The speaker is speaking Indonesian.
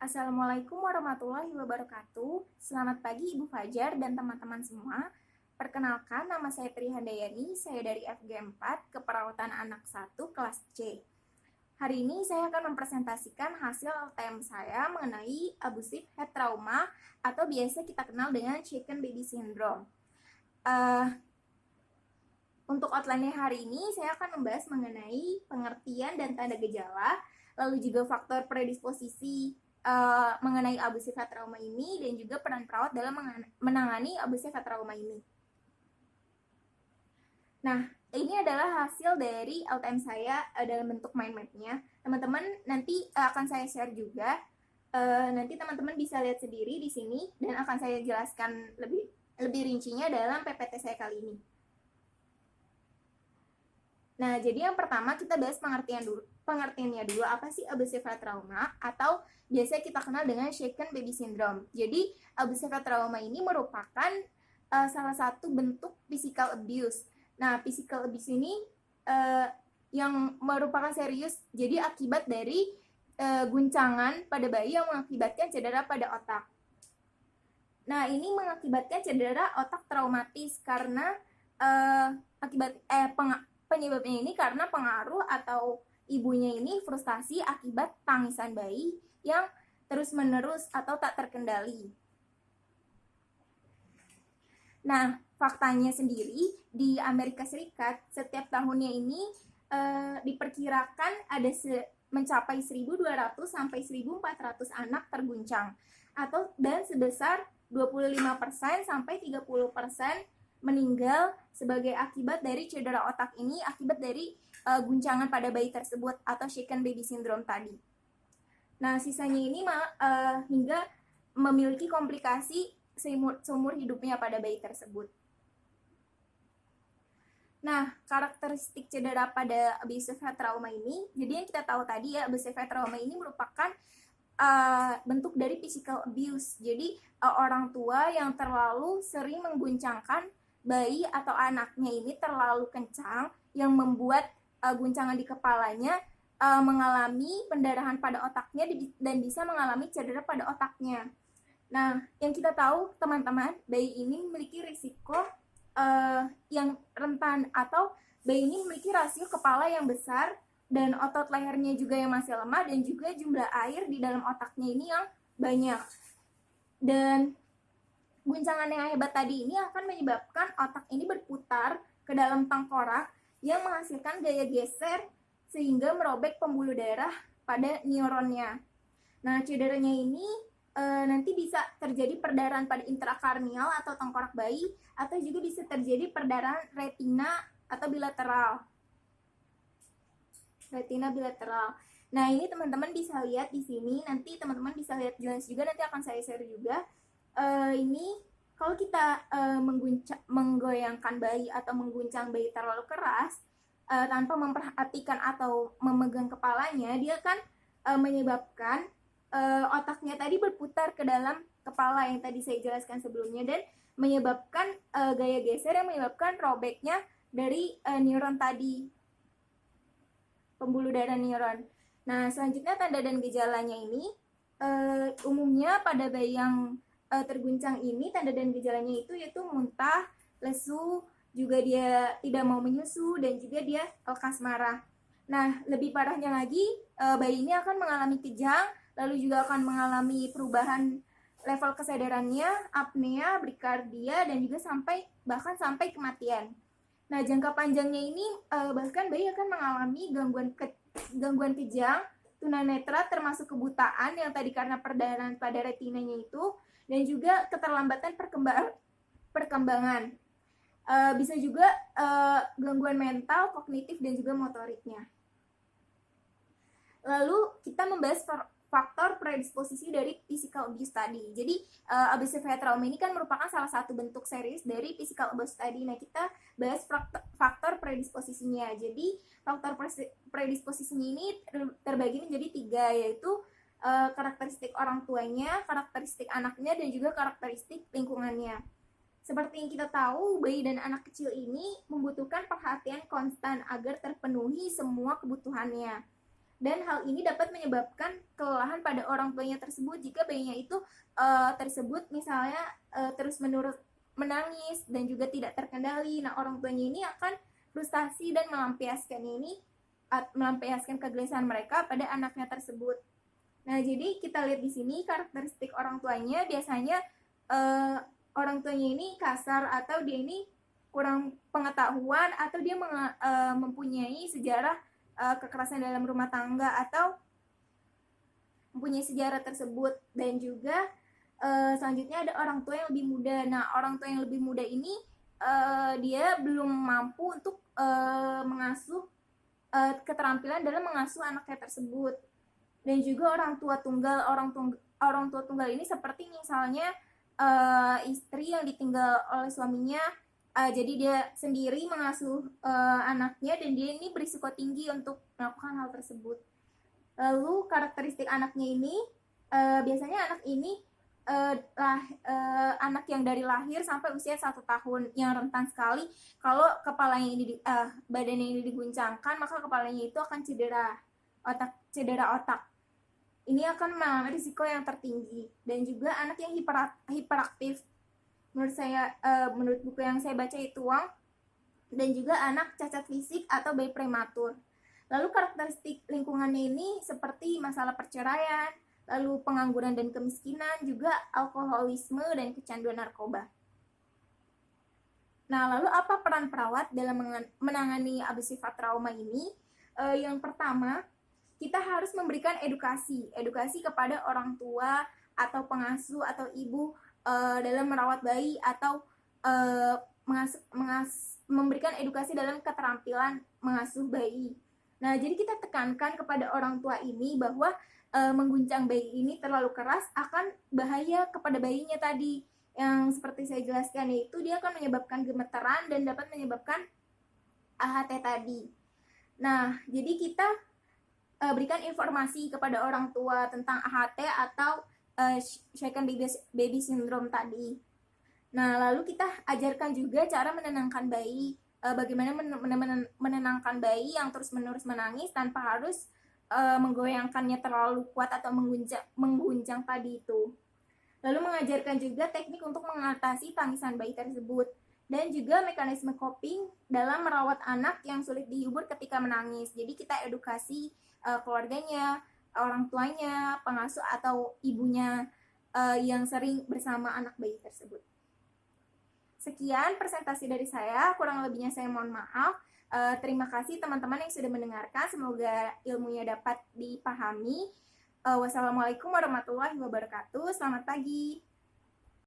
Assalamualaikum warahmatullahi wabarakatuh. Selamat pagi Ibu Fajar dan teman-teman semua. Perkenalkan, nama saya Tri Handayani, saya dari FG4 Keperawatan Anak 1 kelas C. Hari ini saya akan mempresentasikan hasil LTM saya mengenai abusive head trauma atau biasa kita kenal dengan shaken baby syndrome. Untuk outline hari ini saya akan membahas mengenai pengertian dan tanda gejala, lalu juga faktor predisposisi mengenai abusive head trauma ini, dan juga peran perawat dalam menangani abusive head trauma ini. Nah, ini adalah hasil dari LTM saya dalam bentuk mind map-nya. Teman-teman nanti akan saya share juga. Nanti teman-teman bisa lihat sendiri di sini dan akan saya jelaskan lebih rincinya dalam PPT saya kali ini. Nah, jadi yang pertama kita bahas pengertiannya dulu, apa sih abusive head trauma atau biasa kita kenal dengan shaken baby syndrome. Jadi, abusive head trauma ini merupakan salah satu bentuk physical abuse. Nah, physical abuse ini yang merupakan serius, jadi akibat dari guncangan pada bayi yang mengakibatkan cedera pada otak. Nah, ini mengakibatkan cedera otak traumatis karena penyebabnya ini karena pengaruh atau ibunya ini frustasi akibat tangisan bayi yang terus-menerus atau tak terkendali. Nah, faktanya sendiri di Amerika Serikat setiap tahunnya ini diperkirakan ada mencapai 1.200 sampai 1.400 anak terguncang dan sebesar 25% sampai 30% meninggal sebagai akibat dari cedera otak ini akibat dari guncangan pada bayi tersebut atau shaken baby syndrome tadi. Nah, sisanya ini hingga memiliki komplikasi seumur hidupnya pada bayi tersebut. Nah, karakteristik cedera pada abusive head trauma ini, jadi yang kita tahu tadi ya, abusive head trauma ini merupakan bentuk dari physical abuse. Jadi orang tua yang terlalu sering mengguncangkan bayi atau anaknya ini terlalu kencang yang membuat guncangan di kepalanya mengalami pendarahan pada otaknya dan bisa mengalami cedera pada otaknya. Nah, yang kita tahu teman-teman, bayi ini memiliki risiko yang rentan atau bayi ini memiliki rasio kepala yang besar dan otot lehernya juga yang masih lemah dan juga jumlah air di dalam otaknya ini yang banyak. Dan guncangan yang hebat tadi ini akan menyebabkan otak ini berputar ke dalam tengkorak yang menghasilkan gaya geser sehingga merobek pembuluh darah pada neuronnya. Nah, cederanya ini nanti bisa terjadi perdarahan pada intrakarnial atau tengkorak bayi atau juga bisa terjadi perdarahan retina atau bilateral. Retina bilateral. Nah, ini teman-teman bisa lihat di sini. Nanti teman-teman bisa lihat jelas juga, nanti akan saya share juga. Ini kalau kita menggoyangkan bayi atau mengguncang bayi terlalu keras tanpa memperhatikan atau memegang kepalanya, dia akan menyebabkan otaknya tadi berputar ke dalam kepala yang tadi saya jelaskan sebelumnya dan menyebabkan gaya geser yang menyebabkan robeknya dari neuron tadi, pembuluh darah neuron. Nah, selanjutnya tanda dan gejalanya ini umumnya pada bayi yang terguncang ini tanda dan gejalanya itu yaitu muntah, lesu, juga dia tidak mau menyusu dan juga dia lekas marah. Nah, lebih parahnya lagi bayi ini akan mengalami kejang, lalu juga akan mengalami perubahan level kesadarannya, apnea, bradykardia dan juga bahkan sampai kematian. Nah, jangka panjangnya ini bahkan bayi akan mengalami gangguan kejang, tunanetra termasuk kebutaan yang tadi karena perdarahan pada retinanya itu, dan juga keterlambatan perkembangan. Bisa juga gangguan mental, kognitif, dan juga motoriknya. Lalu kita membahas faktor predisposisi dari physical abuse tadi. Jadi abusive head trauma ini kan merupakan salah satu bentuk serius dari physical abuse tadi. Nah, kita bahas faktor predisposisinya. Jadi faktor predisposisinya ini terbagi menjadi 3, yaitu karakteristik orang tuanya, karakteristik anaknya, dan juga karakteristik lingkungannya. Seperti yang kita tahu, bayi dan anak kecil ini membutuhkan perhatian konstan agar terpenuhi semua kebutuhannya. Dan hal ini dapat menyebabkan kelelahan pada orang tuanya tersebut jika bayinya itu tersebut misalnya terus-menerus menangis dan juga tidak terkendali. Nah, orang tuanya ini akan frustasi dan melampiaskan kegelisahan mereka pada anaknya tersebut. Nah, jadi kita lihat di sini karakteristik orang tuanya biasanya orang tuanya ini kasar atau dia ini kurang pengetahuan atau dia mempunyai sejarah kekerasan dalam rumah tangga atau mempunyai sejarah tersebut. Dan juga selanjutnya ada orang tua yang lebih muda. Nah, orang tua yang lebih muda ini dia belum mampu untuk mengasuh keterampilan dalam mengasuh anaknya tersebut. Dan juga orang tua tunggal ini seperti misalnya istri yang ditinggal oleh suaminya, jadi dia sendiri mengasuh anaknya dan dia ini berisiko tinggi untuk melakukan hal tersebut. Lalu karakteristik anaknya ini biasanya anak ini anak yang dari lahir sampai usia 1 tahun, yang rentan sekali kalau kepalanya ini badannya ini diguncangkan, maka kepalanya itu akan cedera otak. Ini akan mengalami risiko yang tertinggi. Dan juga anak yang hiperaktif, menurut buku yang saya baca itu dan juga anak cacat fisik atau bayi prematur. Lalu karakteristik lingkungannya ini seperti masalah perceraian, lalu pengangguran dan kemiskinan, juga alkoholisme dan kecanduan narkoba. Nah, lalu apa peran perawat dalam menangani abu sifat trauma ini? Yang pertama, kita harus memberikan edukasi kepada orang tua atau pengasuh atau ibu dalam merawat bayi atau memberikan edukasi dalam keterampilan mengasuh bayi. Nah, jadi kita tekankan kepada orang tua ini bahwa mengguncang bayi ini terlalu keras akan bahaya kepada bayinya tadi. Yang seperti saya jelaskan, yaitu dia akan menyebabkan gemeteran dan dapat menyebabkan AHT tadi. Nah, jadi kita berikan informasi kepada orang tua tentang AHT atau shaken baby syndrome tadi. Nah, lalu kita ajarkan juga cara menenangkan bayi, bagaimana menenangkan bayi yang terus-menerus menangis tanpa harus menggoyangkannya terlalu kuat atau mengguncang tadi itu. Lalu mengajarkan juga teknik untuk mengatasi tangisan bayi tersebut dan juga mekanisme coping dalam merawat anak yang sulit dihibur ketika menangis. Jadi kita edukasi keluarganya, orang tuanya, pengasuh atau ibunya yang sering bersama anak bayi tersebut. Sekian presentasi dari saya, kurang lebihnya saya mohon maaf. Terima kasih teman-teman yang sudah mendengarkan, semoga ilmunya dapat dipahami. Wassalamualaikum warahmatullahi wabarakatuh. Selamat pagi.